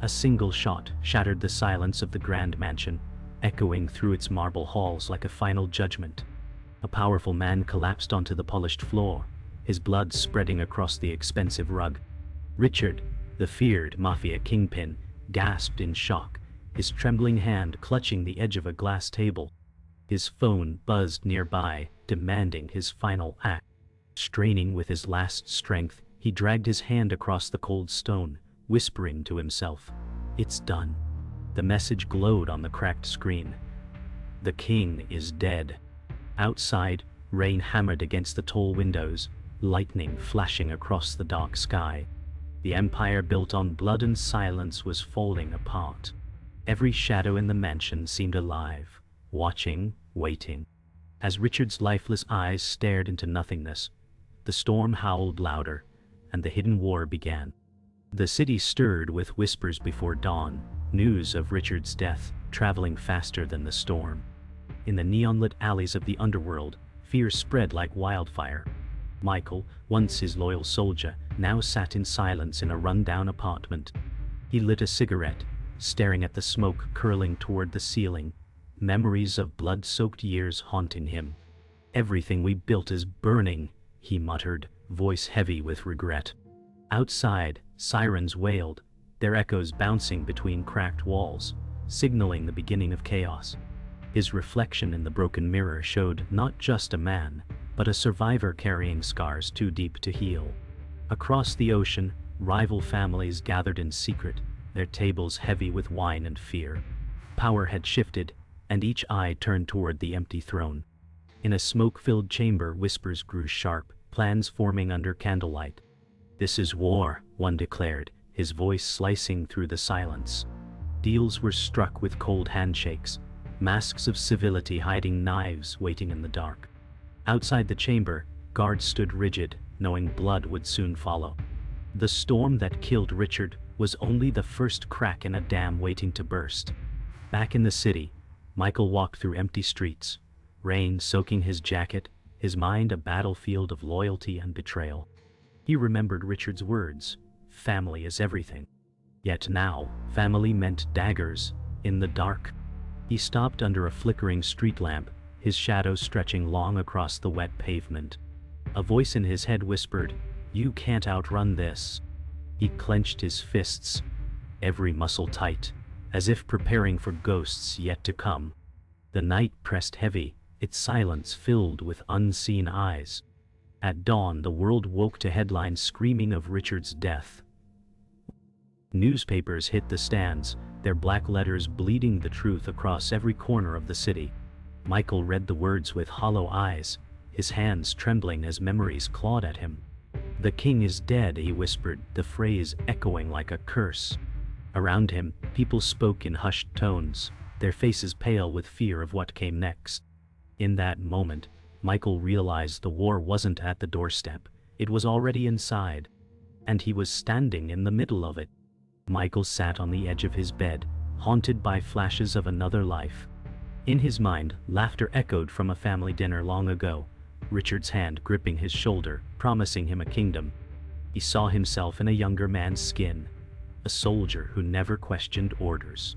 A single shot shattered the silence of the grand mansion, echoing through its marble halls like a final judgment. A powerful man collapsed onto the polished floor, his blood spreading across the expensive rug. Richard, the feared mafia kingpin, gasped in shock, his trembling hand clutching the edge of a glass table. His phone buzzed nearby, demanding his final act. Straining with his last strength, he dragged his hand across the cold stone, whispering to himself, "It's done." The message glowed on the cracked screen. "The king is dead." Outside, rain hammered against the tall windows, lightning flashing across the dark sky. The empire built on blood and silence was falling apart. Every shadow in the mansion seemed alive, watching, waiting. As Richard's lifeless eyes stared into nothingness, the storm howled louder, and the hidden war began. The city stirred with whispers before dawn, news of Richard's death traveling faster than the storm. In the neon-lit alleys of the underworld, fear spread like wildfire. Michael, once his loyal soldier, now sat in silence in a run-down apartment. He lit a cigarette, staring at the smoke curling toward the ceiling, memories of blood-soaked years haunting him. "Everything we built is burning," he muttered, voice heavy with regret. Outside, sirens wailed, their echoes bouncing between cracked walls, signaling the beginning of chaos. His reflection in the broken mirror showed not just a man, but a survivor carrying scars too deep to heal. Across the ocean, rival families gathered in secret, their tables heavy with wine and fear. Power had shifted, and each eye turned toward the empty throne. In a smoke-filled chamber, whispers grew sharp, plans forming under candlelight. "This is war," one declared, his voice slicing through the silence. Deals were struck with cold handshakes, masks of civility hiding knives waiting in the dark. Outside the chamber, guards stood rigid, knowing blood would soon follow. The storm that killed Richard was only the first crack in a dam waiting to burst. Back in the city, Michael walked through empty streets, rain soaking his jacket, his mind a battlefield of loyalty and betrayal. He remembered Richard's words, "Family is everything." Yet now, family meant daggers, in the dark. He stopped under a flickering street lamp, his shadow stretching long across the wet pavement. A voice in his head whispered, "You can't outrun this." He clenched his fists, every muscle tight, as if preparing for ghosts yet to come. The night pressed heavy, its silence filled with unseen eyes. At dawn, the world woke to headlines screaming of Richard's death. Newspapers hit the stands, their black letters bleeding the truth across every corner of the city. Michael read the words with hollow eyes, his hands trembling as memories clawed at him. "The king is dead," he whispered, the phrase echoing like a curse. Around him, people spoke in hushed tones, their faces pale with fear of what came next. In that moment, Michael realized the war wasn't at the doorstep, it was already inside, and he was standing in the middle of it. Michael sat on the edge of his bed, haunted by flashes of another life. In his mind, laughter echoed from a family dinner long ago, Richard's hand gripping his shoulder, promising him a kingdom. He saw himself in a younger man's skin, a soldier who never questioned orders.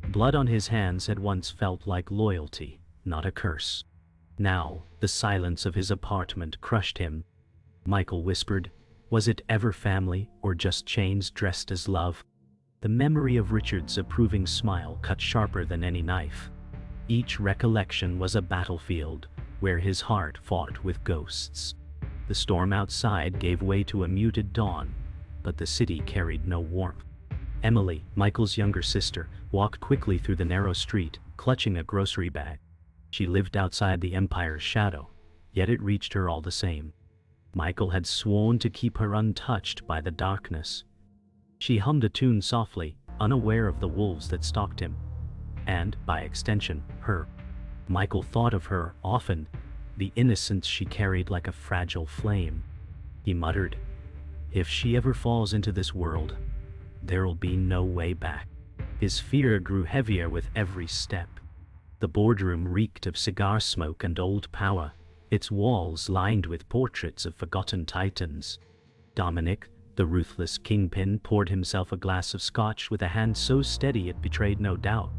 Blood on his hands had once felt like loyalty, not a curse. Now, the silence of his apartment crushed him. Michael whispered, "Was it ever family, or just chains dressed as love?" The memory of Richard's approving smile cut sharper than any knife. Each recollection was a battlefield, where his heart fought with ghosts. The storm outside gave way to a muted dawn, but the city carried no warmth. Emily, Michael's younger sister, walked quickly through the narrow street, clutching a grocery bag. She lived outside the Empire's shadow, yet it reached her all the same. Michael had sworn to keep her untouched by the darkness. She hummed a tune softly, unaware of the wolves that stalked him, and, by extension, her. Michael thought of her often, the innocence she carried like a fragile flame. He muttered, "If she ever falls into this world, there'll be no way back." His fear grew heavier with every step. The boardroom reeked of cigar smoke and old power, its walls lined with portraits of forgotten titans. Dominic, The ruthless kingpin poured himself a glass of scotch with a hand so steady it betrayed no doubt.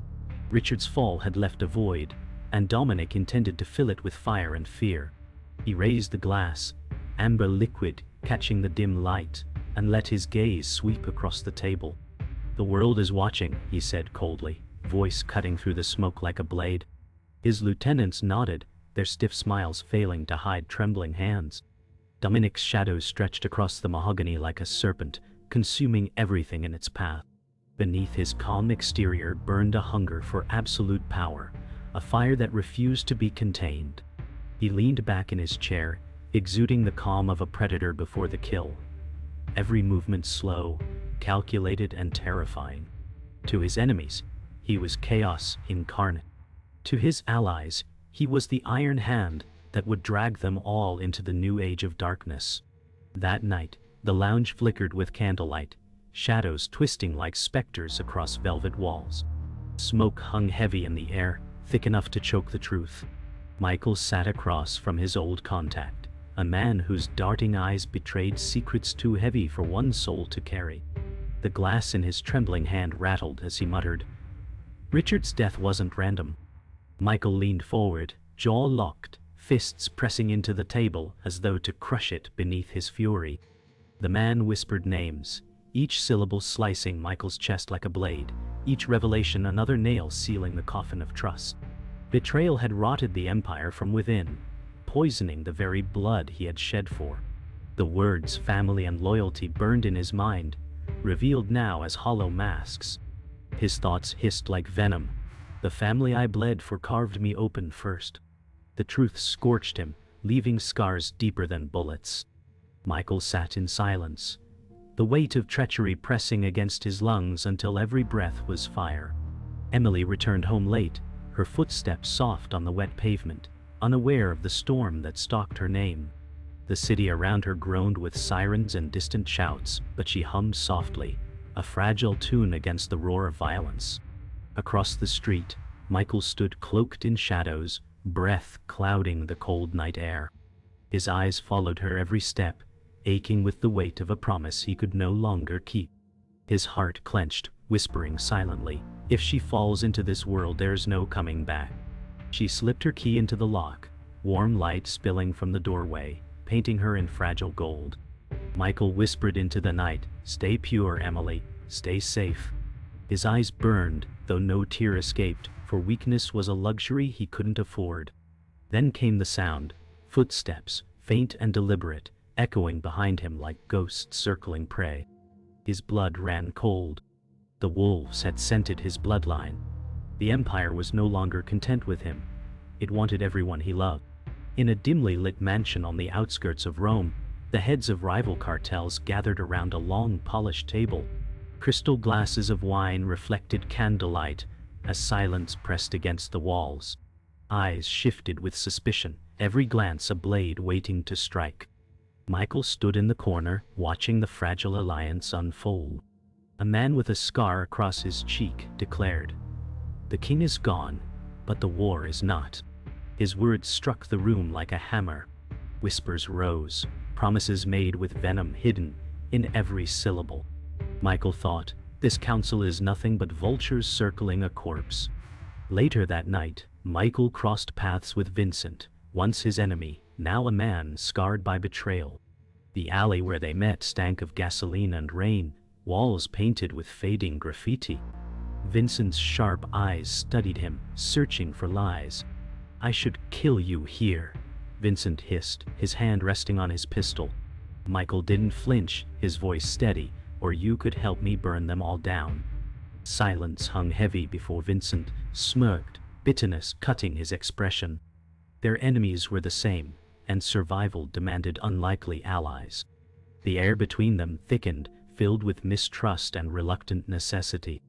Richard's fall had left a void, and Dominic intended to fill it with fire and fear. He raised the glass, amber liquid catching the dim light, and let his gaze sweep across the table. "The world is watching," he said coldly, voice cutting through the smoke like a blade. His lieutenants nodded, their stiff smiles failing to hide trembling hands. Dominic's shadow stretched across the mahogany like a serpent, consuming everything in its path. Beneath his calm exterior burned a hunger for absolute power, a fire that refused to be contained. He leaned back in his chair, exuding the calm of a predator before the kill. Every movement slow, calculated and terrifying. To his enemies, he was chaos incarnate. To his allies, he was the iron hand that would drag them all into the new age of darkness. That night, the lounge flickered with candlelight, shadows twisting like specters across velvet walls. Smoke hung heavy in the air, thick enough to choke the truth. Michael sat across from his old contact, a man whose darting eyes betrayed secrets too heavy for one soul to carry. The glass in his trembling hand rattled as he muttered, "Richard's death wasn't random." Michael leaned forward, jaw locked, fists pressing into the table as though to crush it beneath his fury. The man whispered names, each syllable slicing Michael's chest like a blade, each revelation another nail sealing the coffin of trust. Betrayal had rotted the empire from within, poisoning the very blood he had shed for. The words family and loyalty burned in his mind, revealed now as hollow masks. His thoughts hissed like venom. "The family I bled for carved me open first." The truth scorched him, leaving scars deeper than bullets. Michael sat in silence, the weight of treachery pressing against his lungs until every breath was fire. Emily returned home late, her footsteps soft on the wet pavement, unaware of the storm that stalked her name. The city around her groaned with sirens and distant shouts, but she hummed softly, a fragile tune against the roar of violence. Across the street, Michael stood cloaked in shadows, breath clouding the cold night air. His eyes followed her every step, aching with the weight of a promise he could no longer keep. His heart clenched, whispering silently, "If she falls into this world, there's no coming back." She slipped her key into the lock, warm light spilling from the doorway, painting her in fragile gold. Michael whispered into the night, "Stay pure, Emily, stay safe." His eyes burned, though no tear escaped, for weakness was a luxury he couldn't afford. Then came the sound, footsteps, faint and deliberate, echoing behind him like ghosts circling prey. His blood ran cold. The wolves had scented his bloodline. The empire was no longer content with him. It wanted everyone he loved. In a dimly lit mansion on the outskirts of Rome, the heads of rival cartels gathered around a long polished table. Crystal glasses of wine reflected candlelight as silence pressed against the walls. Eyes shifted with suspicion, every glance a blade waiting to strike. Michael stood in the corner, watching the fragile alliance unfold. A man with a scar across his cheek declared, "The king is gone, but the war is not." His words struck the room like a hammer. Whispers rose, promises made with venom hidden in every syllable. Michael thought, this council is nothing but vultures circling a corpse. Later that night, Michael crossed paths with Vincent, once his enemy, now a man scarred by betrayal. The alley where they met stank of gasoline and rain, walls painted with fading graffiti. Vincent's sharp eyes studied him, searching for lies. "I should kill you here," Vincent hissed, his hand resting on his pistol. Michael didn't flinch, his voice steady, "Or you could help me burn them all down." Silence hung heavy before Vincent smirked, bitterness cutting his expression. Their enemies were the same, and survival demanded unlikely allies. The air between them thickened, filled with mistrust and reluctant necessity.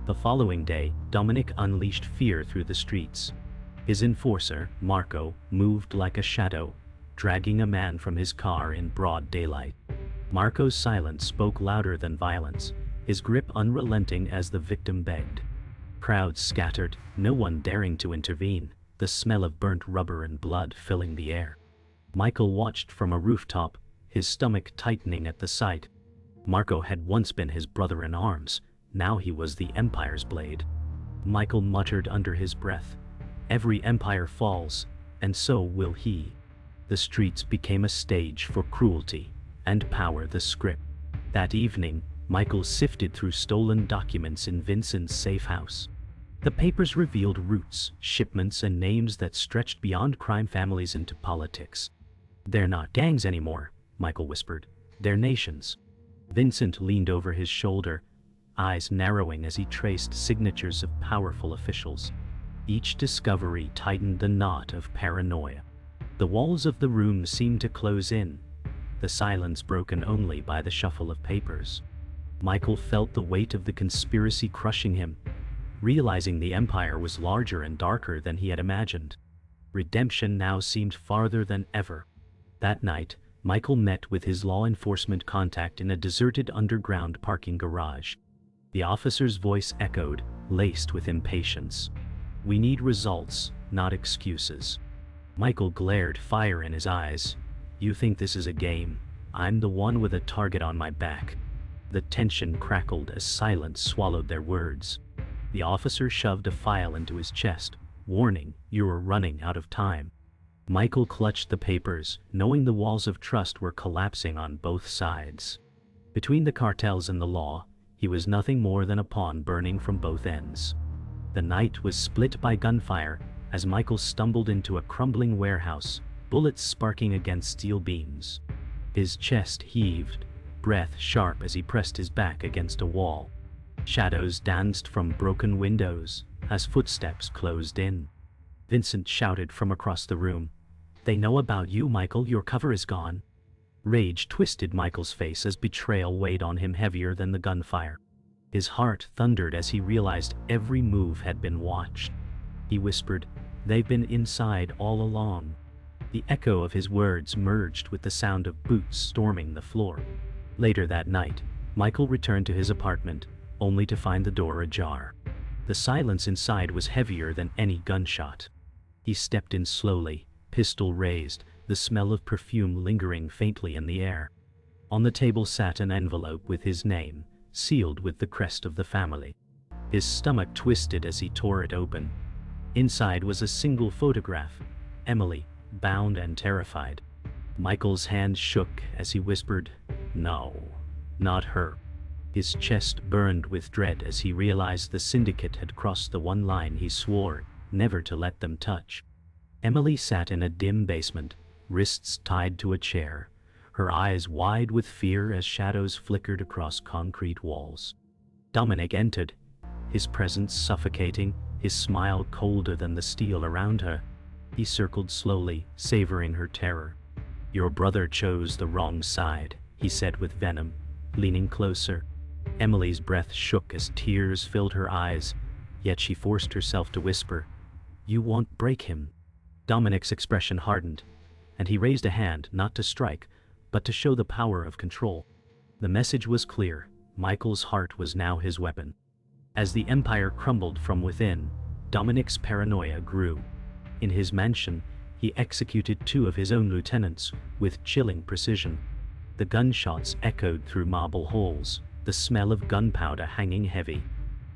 The following day, Dominic unleashed fear through the streets. His enforcer, Marco, moved like a shadow, dragging a man from his car in broad daylight. Marco's silence spoke louder than violence, his grip unrelenting as the victim begged. Crowds scattered, no one daring to intervene, the smell of burnt rubber and blood filling the air. Michael watched from a rooftop, his stomach tightening at the sight. Marco had once been his brother in arms, now he was the Empire's blade. Michael muttered under his breath, "Every empire falls, and so will he." The streets became a stage for cruelty, and power the script. That evening, Michael sifted through stolen documents in Vincent's safe house. The papers revealed roots, shipments, and names that stretched beyond crime families into politics. "They're not gangs anymore," Michael whispered. "They're nations." Vincent leaned over his shoulder, eyes narrowing as he traced signatures of powerful officials. Each discovery tightened the knot of paranoia. The walls of the room seemed to close in, the silence broken only by the shuffle of papers. Michael felt the weight of the conspiracy crushing him, realizing the Empire was larger and darker than he had imagined. Redemption now seemed farther than ever. That night, Michael met with his law enforcement contact in a deserted underground parking garage. The officer's voice echoed, laced with impatience. "We need results, not excuses." Michael glared, fire in his eyes. "You think this is a game? I'm the one with a target on my back." The tension crackled as silence swallowed their words. The officer shoved a file into his chest, warning, "You are running out of time." Michael clutched the papers, knowing the walls of trust were collapsing on both sides. Between the cartels and the law, he was nothing more than a pawn burning from both ends. The night was split by gunfire as Michael stumbled into a crumbling warehouse, bullets sparking against steel beams. His chest heaved, breath sharp as he pressed his back against a wall. Shadows danced from broken windows as footsteps closed in. Vincent shouted from across the room, "They know about you, Michael, your cover is gone." Rage twisted Michael's face as betrayal weighed on him heavier than the gunfire. His heart thundered as he realized every move had been watched. He whispered, "They've been inside all along." The echo of his words merged with the sound of boots storming the floor. Later that night, Michael returned to his apartment, only to find the door ajar. The silence inside was heavier than any gunshot. He stepped in slowly, pistol raised, the smell of perfume lingering faintly in the air. On the table sat an envelope with his name, sealed with the crest of the family. His stomach twisted as he tore it open. Inside was a single photograph, Emily, bound and terrified. Michael's hand shook as he whispered, "No, not her." His chest burned with dread as he realized the syndicate had crossed the one line he swore never to let them touch. Emily sat in a dim basement, wrists tied to a chair, her eyes wide with fear as shadows flickered across concrete walls. Dominic entered, his presence suffocating, his smile colder than the steel around her. He circled slowly, savoring her terror. "Your brother chose the wrong side," he said with venom, leaning closer. Emily's breath shook as tears filled her eyes, yet she forced herself to whisper, "You won't break him." Dominic's expression hardened, and he raised a hand not to strike, but to show the power of control. The message was clear, Michael's heart was now his weapon. As the empire crumbled from within, Dominic's paranoia grew. In his mansion, he executed 2 of his own lieutenants with chilling precision. The gunshots echoed through marble halls, the smell of gunpowder hanging heavy.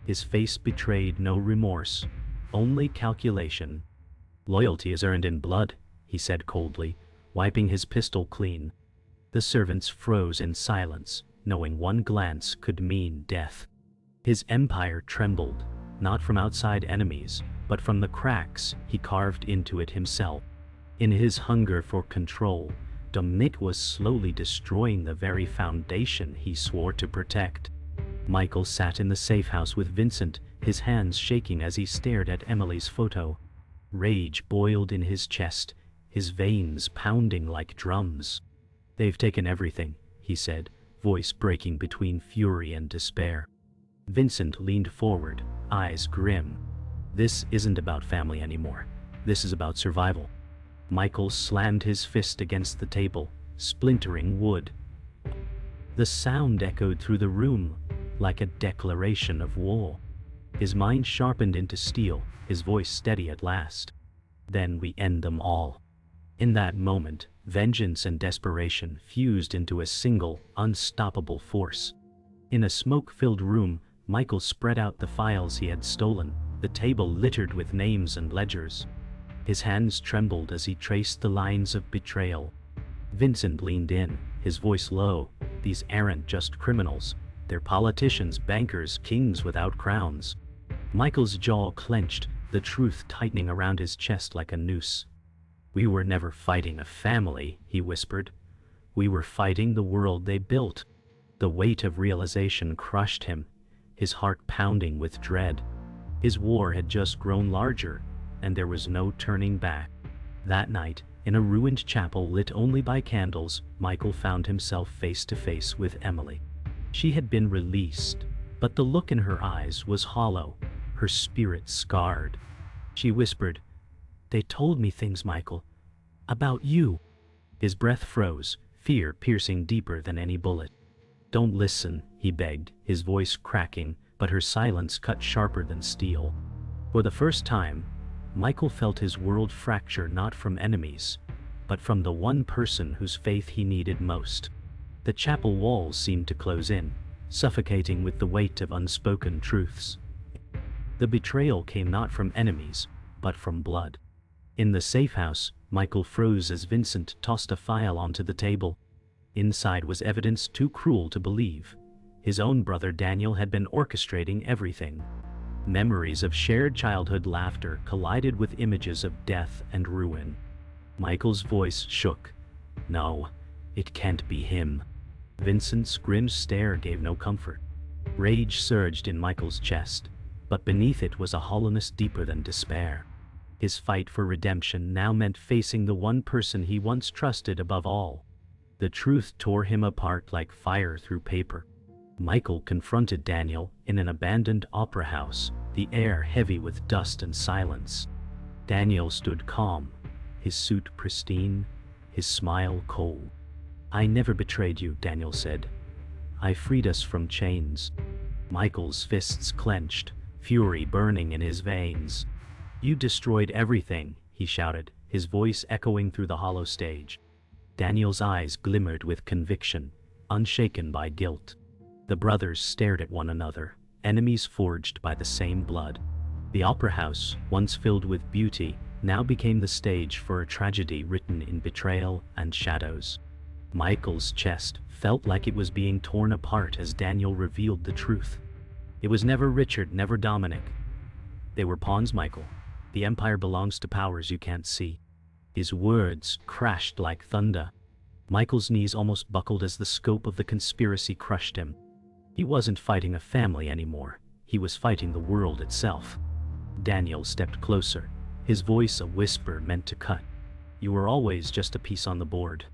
His face betrayed no remorse, only calculation. "Loyalty is earned in blood," he said coldly, wiping his pistol clean. The servants froze in silence, knowing one glance could mean death. His empire trembled, not from outside enemies, but from the cracks he carved into it himself. In his hunger for control, Dominic was slowly destroying the very foundation he swore to protect. Michael sat in the safe house with Vincent, his hands shaking as he stared at Emily's photo. Rage boiled in his chest, his veins pounding like drums. "They've taken everything," he said, voice breaking between fury and despair. Vincent leaned forward, eyes grim. "This isn't about family anymore. This is about survival." Michael slammed his fist against the table, splintering wood. The sound echoed through the room like a declaration of war. His mind sharpened into steel, his voice steady at last. "Then we end them all." In that moment, Vengeance and desperation fused into a single, unstoppable force. In a smoke-filled room, Michael spread out the files he had stolen, the table littered with names and ledgers. His hands trembled as he traced the lines of betrayal. Vincent leaned in, his voice low. These aren't just criminals. They're politicians, bankers, kings without crowns. Michael's jaw clenched, the truth tightening around his chest like a noose. We were never fighting a family, he whispered. We were fighting the world they built. The weight of realization crushed him, his heart pounding with dread. His war had just grown larger, and there was no turning back. That night, in a ruined chapel lit only by candles, Michael found himself face to face with Emily. She had been released, but the look in her eyes was hollow, her spirit scarred. She whispered, "They told me things, Michael. About you." His breath froze, fear piercing deeper than any bullet. "Don't listen," he begged, his voice cracking, but her silence cut sharper than steel. For the first time, Michael felt his world fracture not from enemies, but from the one person whose faith he needed most. The chapel walls seemed to close in, suffocating with the weight of unspoken truths. The betrayal came not from enemies, but from blood. In the safe house, Michael froze as Vincent tossed a file onto the table. Inside was evidence too cruel to believe. His own brother Daniel had been orchestrating everything. Memories of shared childhood laughter collided with images of death and ruin. Michael's voice shook. "No, it can't be him." Vincent's grim stare gave no comfort. Rage surged in Michael's chest, but beneath it was a hollowness deeper than despair. His fight for redemption now meant facing the one person he once trusted above all. The truth tore him apart like fire through paper. Michael confronted Daniel in an abandoned opera house, the air heavy with dust and silence. Daniel stood calm, his suit pristine, his smile cold. "I never betrayed you," Daniel said. "I freed us from chains." Michael's fists clenched, fury burning in his veins. "You destroyed everything," he shouted, his voice echoing through the hollow stage. Daniel's eyes glimmered with conviction, unshaken by guilt. The brothers stared at one another, enemies forged by the same blood. The opera house, once filled with beauty, now became the stage for a tragedy written in betrayal and shadows. Michael's chest felt like it was being torn apart as Daniel revealed the truth. It was never Richard, never Dominic. They were pawns, Michael. The empire belongs to powers you can't see. His words crashed like thunder. Michael's knees almost buckled as the scope of the conspiracy crushed him. He wasn't fighting a family anymore. He was fighting the world itself. Daniel stepped closer, his voice a whisper meant to cut. "You were always just a piece on the board."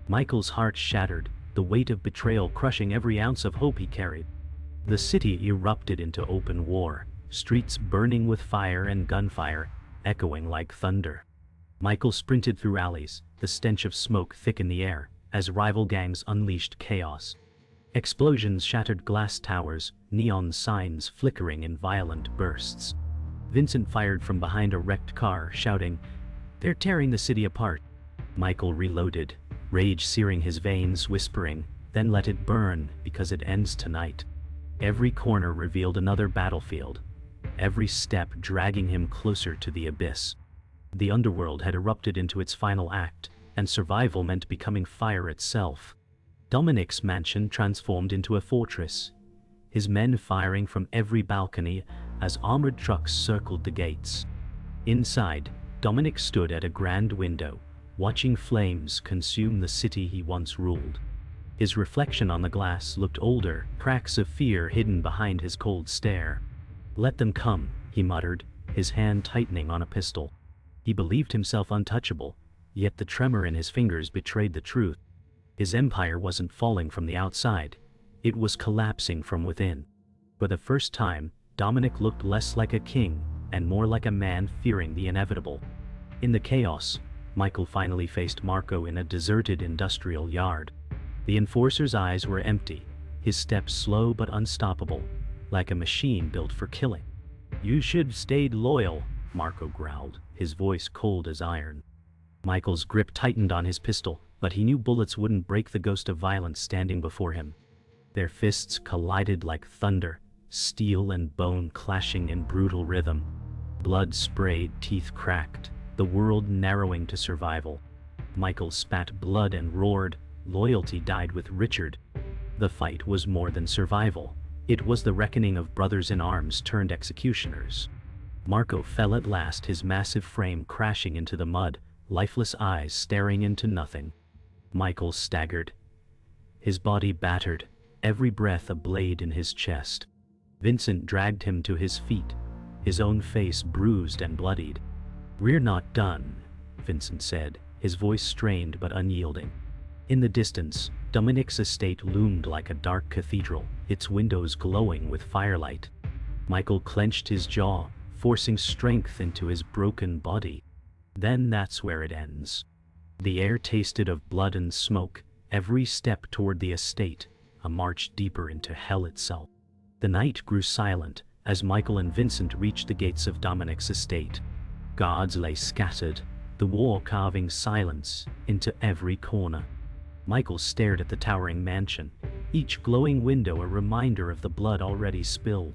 Michael's heart shattered, the weight of betrayal crushing every ounce of hope he carried. The city erupted into open war, streets burning with fire and gunfire, echoing like thunder. Michael sprinted through alleys, the stench of smoke thick in the air, as rival gangs unleashed chaos. Explosions shattered glass towers, neon signs flickering in violent bursts. Vincent fired from behind a wrecked car, shouting, "They're tearing the city apart." Michael reloaded, rage searing his veins, whispering, "Then let it burn, because it ends tonight." Every corner revealed another battlefield, every step dragging him closer to the abyss. The underworld had erupted into its final act, and survival meant becoming fire itself. Dominic's mansion transformed into a fortress, his men firing from every balcony as armored trucks circled the gates. Inside, Dominic stood at a grand window, watching flames consume the city he once ruled. His reflection on the glass looked older, cracks of fear hidden behind his cold stare. "Let them come," he muttered, his hand tightening on a pistol. He believed himself untouchable, yet the tremor in his fingers betrayed the truth. His empire wasn't falling from the outside, it was collapsing from within. For the first time, Dominic looked less like a king and more like a man fearing the inevitable. In the chaos, Michael finally faced Marco in a deserted industrial yard. The enforcer's eyes were empty, his steps slow but unstoppable, like a machine built for killing. "You should have stayed loyal," Marco growled, his voice cold as iron. Michael's grip tightened on his pistol, but he knew bullets wouldn't break the ghost of violence standing before him. Their fists collided like thunder, steel and bone clashing in brutal rhythm. Blood sprayed, teeth cracked, the world narrowing to survival. Michael spat blood and roared. Loyalty died with Richard. The fight was more than survival. It was the reckoning of brothers in arms turned executioners. Marco fell at last, his massive frame crashing into the mud, lifeless eyes staring into nothing. Michael staggered, his body battered, every breath a blade in his chest. Vincent dragged him to his feet, his own face bruised and bloodied. "We're not done," Vincent said, his voice strained but unyielding. In the distance, Dominic's estate loomed like a dark cathedral, its windows glowing with firelight. Michael clenched his jaw, forcing strength into his broken body. Then that's where it ends. The air tasted of blood and smoke, every step toward the estate, a march deeper into hell itself. The night grew silent as Michael and Vincent reached the gates of Dominic's estate. Guards lay scattered, the wall carving silence into every corner. Michael stared at the towering mansion, each glowing window a reminder of the blood already spilled.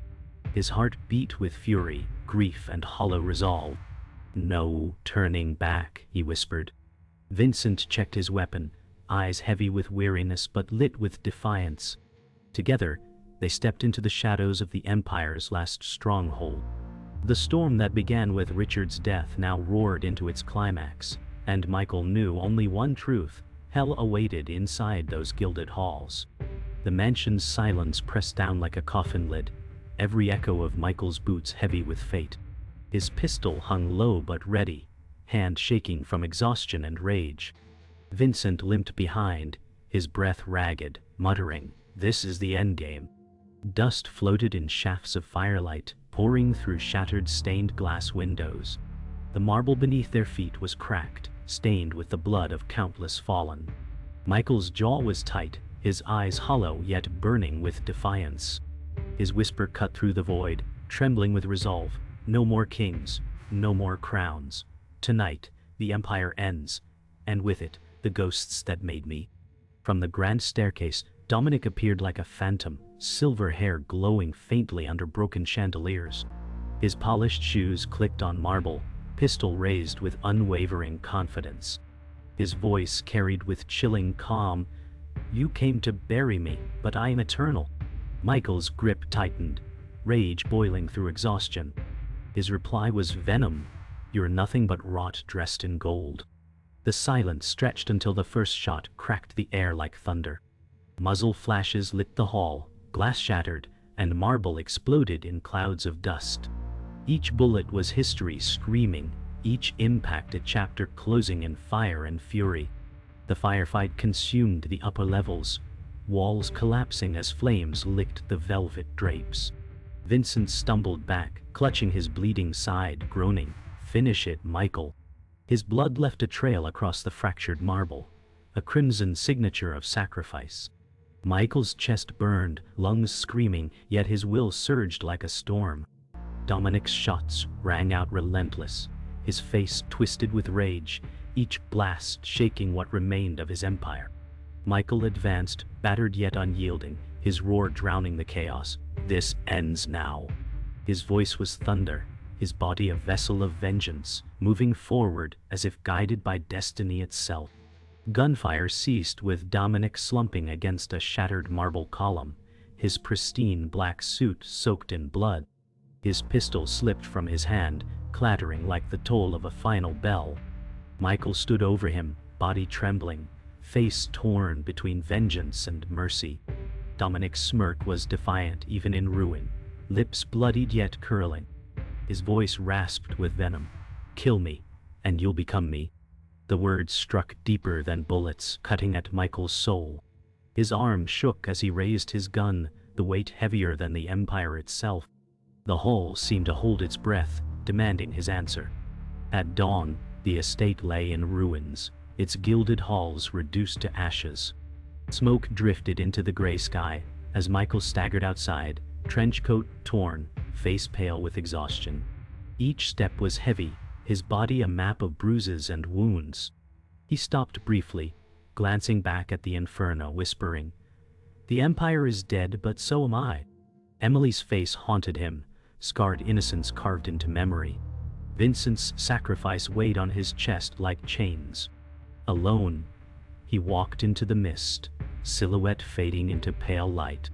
His heart beat with fury, grief, and hollow resolve. "No turning back," he whispered. Vincent checked his weapon, eyes heavy with weariness but lit with defiance. Together, they stepped into the shadows of the Empire's last stronghold. The storm that began with Richard's death now roared into its climax, and Michael knew only one truth: hell awaited inside those gilded halls. The mansion's silence pressed down like a coffin lid, every echo of Michael's boots heavy with fate. His pistol hung low but ready, hand shaking from exhaustion and rage. Vincent limped behind, his breath ragged, muttering, "This is the endgame." Dust floated in shafts of firelight, pouring through shattered stained glass windows. The marble beneath their feet was cracked, stained with the blood of countless fallen. Michael's jaw was tight, his eyes hollow yet burning with defiance. His whisper cut through the void, trembling with resolve. "No more kings, no more crowns. Tonight, the Empire ends, and with it, the ghosts that made me." From the grand staircase, Dominic appeared like a phantom, silver hair glowing faintly under broken chandeliers. His polished shoes clicked on marble, pistol raised with unwavering confidence. His voice carried with chilling calm, "You came to bury me, but I am eternal." Michael's grip tightened, rage boiling through exhaustion. His reply was venom, "You're nothing but rot dressed in gold." The silence stretched until the first shot cracked the air like thunder. Muzzle flashes lit the hall, glass shattered, and marble exploded in clouds of dust. Each bullet was history screaming, each impact a chapter closing in fire and fury. The firefight consumed the upper levels, walls collapsing as flames licked the velvet drapes. Vincent stumbled back, clutching his bleeding side, groaning, "Finish it, Michael." His blood left a trail across the fractured marble, a crimson signature of sacrifice. Michael's chest burned, lungs screaming, yet his will surged like a storm. Dominic's shots rang out relentless, his face twisted with rage, each blast shaking what remained of his empire. Michael advanced, battered yet unyielding, his roar drowning the chaos. "This ends now." His voice was thunder, his body a vessel of vengeance, moving forward as if guided by destiny itself. Gunfire ceased with Dominic slumping against a shattered marble column, his pristine black suit soaked in blood. His pistol slipped from his hand, clattering like the toll of a final bell. Michael stood over him, body trembling, face torn between vengeance and mercy. Dominic's smirk was defiant even in ruin, lips bloodied yet curling. His voice rasped with venom, "Kill me, and you'll become me." The words struck deeper than bullets, cutting at Michael's soul. His arm shook as he raised his gun, the weight heavier than the Empire itself. The hall seemed to hold its breath, demanding his answer. At dawn, the estate lay in ruins, its gilded halls reduced to ashes. Smoke drifted into the gray sky as Michael staggered outside, trench coat torn, face pale with exhaustion. Each step was heavy, his body a map of bruises and wounds. He stopped briefly, glancing back at the inferno, whispering, "The Empire is dead, but so am I." Emily's face haunted him, scarred innocence carved into memory. Vincent's sacrifice weighed on his chest like chains. Alone, he walked into the mist, silhouette fading into pale light.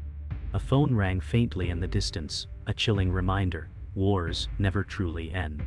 A phone rang faintly in the distance, a chilling reminder: wars never truly end.